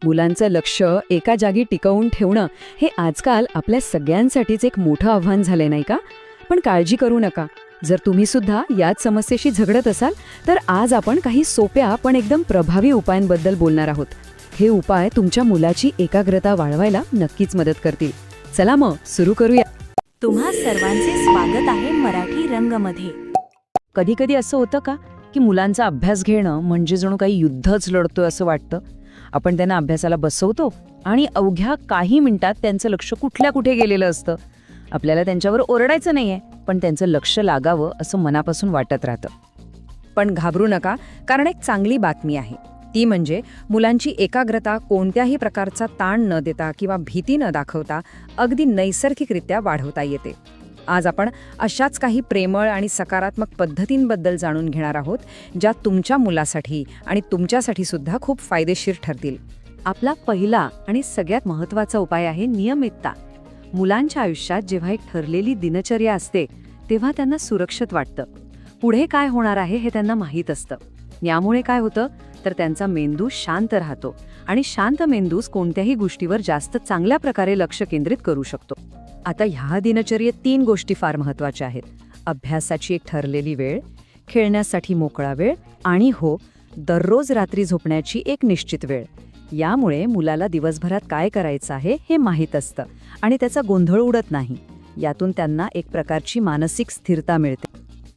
मुलांचं लक्ष एका जागी टिकवून ठेवणं हे आजकाल आपल्या सगळ्यांसाठीच एक मोठं आव्हान झालंय, नाही का? पण काळजी करू नका. जर तुम्ही सुद्धा याच समस्येशी झगडत असाल तर आज आपण काही सोप्या पण एकदम प्रभावी उपायांबद्दल बोलणार आहोत. हे उपाय तुमच्या मुलाची एकाग्रता वाढवायला नक्कीच मदत करतील. चला मग सुरू करूया. तुम्हा सर्वांचे स्वागत आहे मराठी रंगमध्ये. कधी कधी असं होतं का की मुलांचा अभ्यास घेणं म्हणजे जणू काही युद्धच लढतोय असं वाटतं. आपण त्यांना अभ्यासाला बसवतो आणि अवघ्या काही मिनिटात त्यांचं लक्ष कुठल्या कुठे गेलेलं असतं. आपल्याला त्यांच्यावर ओरडायचं नाहीये, पण त्यांचं लक्ष लागावं असं मनापासून वाटत राहतं. पण घाबरू नका, कारण एक चांगली बातमी आहे. ती म्हणजे मुलांची एकाग्रता कोणत्याही प्रकारचा ताण न देता किंवा भीती न दाखवता अगदी नैसर्गिकरित्या वाढवता येते. आज आपण अशाच काही प्रेमळ आणि सकारात्मक पद्धतींबद्दल जाणून घेणार आहोत, ज्या तुमच्या मुलासाठी आणि तुमच्यासाठी सुद्धा खूप फायदेशीर ठरतील. आपला पहिला आणि सगळ्यात महत्त्वाचा उपाय आहे नियमितता. मुलांच्या आयुष्यात जेव्हा एक ठरलेली दिनचर्या असते तेव्हा त्यांना सुरक्षित वाटतं. पुढे काय होणार आहे हे त्यांना माहीत असतं. यामुळे काय होतं तर त्यांचा मेंदू शांत राहतो आणि शांत मेंदूच कोणत्याही गोष्टीवर जास्त चांगल्या प्रकारे लक्ष केंद्रित करू शकतो. आता ह्या दिनचर्येत 3 गोष्टी फार महत्त्वाच्या आहेत. अभ्यासाची एक ठरलेली वेळ, खेळण्यासाठी मोकळा वेळ आणि दररोज रात्री झोपण्याची एक निश्चित वेळ. यामुळे मुलाला दिवसभरात काय करायचं आहे हे माहीत असतं आणि त्याचा गोंधळ उडत नाही. यातून त्यांना एक प्रकारची मानसिक स्थिरता मिळते.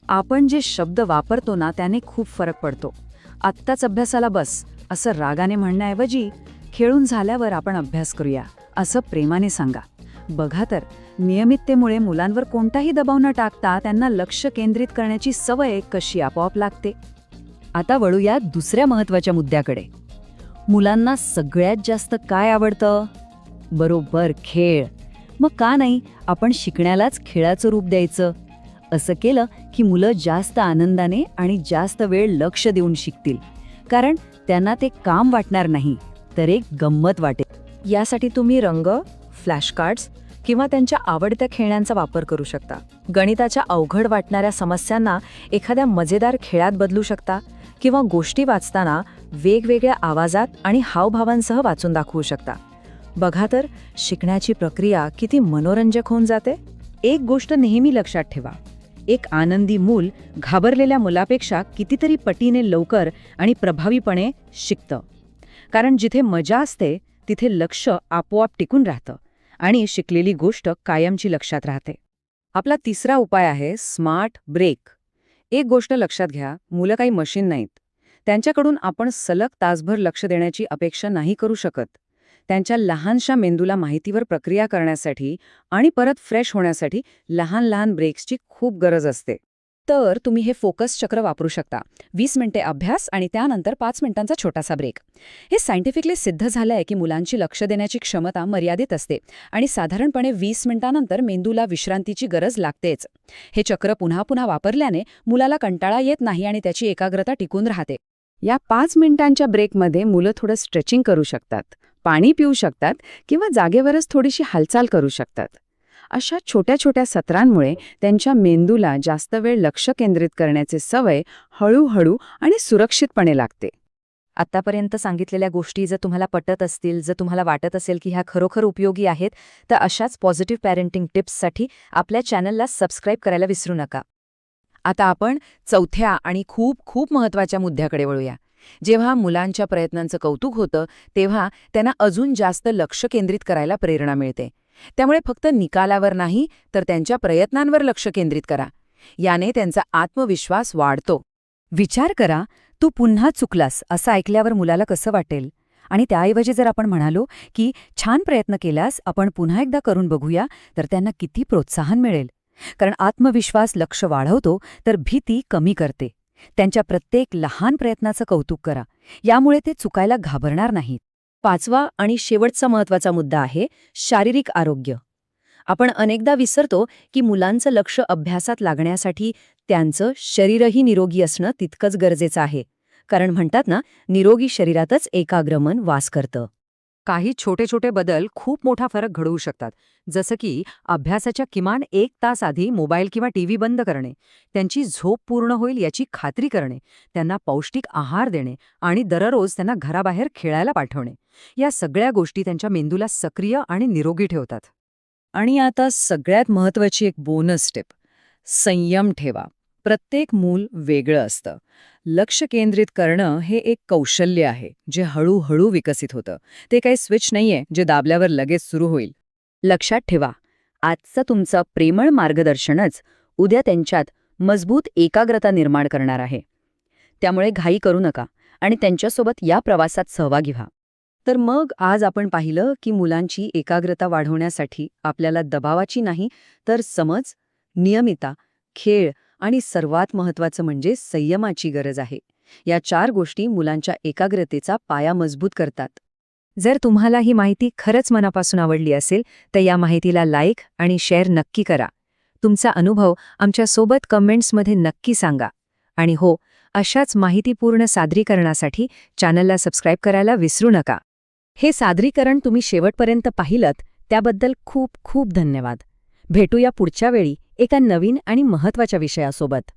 आपण जे शब्द वापरतो ना त्याने खूप फरक पडतो. आत्ताच अभ्यासाला बस असं रागाने म्हणण्याऐवजी खेळून झाल्यावर आपण अभ्यास करूया असं प्रेमाने सांगा. बघा तर, नियमिततेमुळे मुलांवर कोणताही दबाव न टाकता त्यांना लक्ष केंद्रित करण्याची सवय कशी आपोआप लागते. आता वळूया दुसऱ्या महत्त्वाच्या मुद्द्याकडे. मुलांना सगळ्यात जास्त काय आवडतं? बरोबर, खेळ. मग का नाही आपण शिकण्यालाच खेळाचं रूप द्यायचं? असं केलं की मुलं जास्त आनंदाने आणि जास्त वेळ लक्ष देऊन शिकतील, कारण त्यांना ते काम वाटणार नाही तर एक गंमत वाटेल. यासाठी तुम्ही रंग, फ्लॅश कार्ड्स किंवा त्यांच्या आवडत्या खेळण्यांचा वापर करू शकता. गणिताच्या अवघड वाटणाऱ्या समस्यांना एखाद्या मजेदार खेळात बदलू शकता किंवा गोष्टी वाचताना वेगवेगळ्या आवाजात आणि हावभावांसह वाचून दाखवू शकता. बघा तर, शिकण्याची प्रक्रिया किती मनोरंजक होऊन जाते. एक गोष्ट नेहमी लक्षात ठेवा, एक आनंदी मूल घाबरलेल्या मुलापेक्षा कितीतरी पटीने लवकर आणि प्रभावीपणे शिकतं. कारण जिथे मजा असते तिथे लक्ष आपोआप टिकून राहतं आणि शिकलेली गोष्ट कायमची लक्षात राहते. आपला तिसरा उपाय आहे स्मार्ट ब्रेक. एक गोष्ट लक्षात घ्या, मुलं काही मशीन नाहीत. त्यांच्याकडून आपण सलग तासभर लक्ष देण्याची अपेक्षा नाही करू शकत. त्यांच्या लहानशा मेंदूला माहितीवर प्रक्रिया करण्यासाठी आणि परत फ्रेश होण्यासाठी लहान लहान ब्रेक्सची खूप गरज असते. तर तुम्ही हे फोकस चक्र वापरू शकता. 20 मिनिटे अभ्यास आणि त्यानंतर 5 मिनिटांचा छोटासा ब्रेक. हे सायंटिफिकली सिद्ध झालंय की मुलांची लक्ष देण्याची क्षमता मर्यादित असते आणि साधारणपणे 20 मिनिटांनंतर मेंदूला विश्रांतीची गरज लागतेच. हे चक्र पुन्हा पुन्हा वापरल्याने मुलाला कंटाळा येत नाही आणि त्याची एकाग्रता टिकून राहते. या 5 मिनिटांच्या ब्रेकमध्ये मुलं थोडं स्ट्रेचिंग करू शकतात, पाणी पिऊ शकतात किंवा जागेवरच थोडीशी हालचाल करू शकतात. अशा छोट्या छोट्या सत्रांमुळे त्यांच्या मेंदूला जास्त वेळ लक्ष केंद्रित करण्याचे सवय हळूहळू आणि सुरक्षितपणे लागते. आतापर्यंत सांगितलेल्या गोष्टी जर तुम्हाला पटत असतील, जर तुम्हाला वाटत असेल की ह्या खरोखर उपयोगी आहेत, तर अशाच पॉझिटिव्ह पॅरेंटिंग टिप्ससाठी आपल्या चॅनलला सबस्क्राईब करायला विसरू नका. आता आपण चौथ्या आणि खूप खूप महत्त्वाच्या मुद्द्याकडे वळूया. जेव्हा मुलांच्या प्रयत्नांचं कौतुक होतं तेव्हा त्यांना अजून जास्त लक्ष केंद्रित करायला प्रेरणा मिळते. त्यामुळे फक्त निकालावर नाही तर त्यांच्या प्रयत्नांवर लक्ष केंद्रित करा. याने त्यांचा आत्मविश्वास वाढतो. विचार करा, तू पुन्हा चुकलास असं ऐकल्यावर मुलाला कसं वाटेल? आणि त्याऐवजी जर आपण म्हणालो की छान प्रयत्न केल्यास, आपण पुन्हा एकदा करून बघूया, तर त्यांना किती प्रोत्साहन मिळेल. कारण आत्मविश्वास लक्ष वाढवतो तर भीती कमी करते. त्यांच्या प्रत्येक लहान प्रयत्नाचं कौतुक करा. यामुळे ते चुकायला घाबरणार नाहीत. 5वा आणि शेवटचा महत्त्वाचा मुद्दा आहे शारीरिक आरोग्य. आपण अनेकदा विसरतो की मुलांचं लक्ष अभ्यासात लागण्यासाठी त्यांचं शरीरही निरोगी असणं तितकंच गरजेचं आहे. कारण म्हणतात ना, निरोगी शरीरातच एकाग्र मन वास करतं. काही छोटे छोटे बदल खूप मोठा फरक घडवू शकतात. जसं की अभ्यासाच्या किमान 1 तास आधी मोबाईल किंवा टीव्ही बंद करणे, त्यांची झोप पूर्ण होईल याची खात्री करणे, त्यांना पौष्टिक आहार देणे आणि दररोज त्यांना घराबाहेर खेळायला पाठवणे. या सगळ्या गोष्टी त्यांच्या मेंदूला सक्रिय आणि निरोगी ठेवतात. आणि आता सगळ्यात महत्वाची एक बोनस टिप, संयम ठेवा. प्रत्येक मूल वेगळं असतं. लक्ष केंद्रित करणं हे एक कौशल्य आहे जे हळूहळू विकसित होतं. ते काही स्विच नाहीये जे दाबल्यावर लगेच सुरू होईल. लक्षात ठेवा, आजचं तुमचं प्रेमळ मार्गदर्शनच उद्या त्यांच्यात मजबूत एकाग्रता निर्माण करणार आहे. त्यामुळे घाई करू नका आणि त्यांच्यासोबत या प्रवासात सहभागी व्हा. तर मग आज आपण पाहिलं की मुलांची एकाग्रता वाढवण्यासाठी आपल्याला दबावाची नाही तर समज, नियमितता, खेळ आणि सर्वात महत्त्वाचं म्हणजे संयमाची गरज आहे. या 4 गोष्टी मुलांच्या एकाग्रतेचा पाया मजबूत करतात. जर तुम्हाला ही माहिती खरंच मनापासून आवडली असेल तर या माहितीला लाईक आणि शेअर नक्की करा. तुमचा अनुभव आमच्यासोबत कमेंट्समध्ये नक्की सांगा. आणि हो, अशाच माहितीपूर्ण सादरीकरणासाठी चॅनलला सबस्क्राईब करायला विसरू नका. हे सादरीकरण तुम्ही शेवटपर्यंत पाहिलत त्याबद्दल खूप खूप धन्यवाद. भेटूया पुढच्या वेळी एका नवीन आणि महत्त्वाच्या विषयासोबत.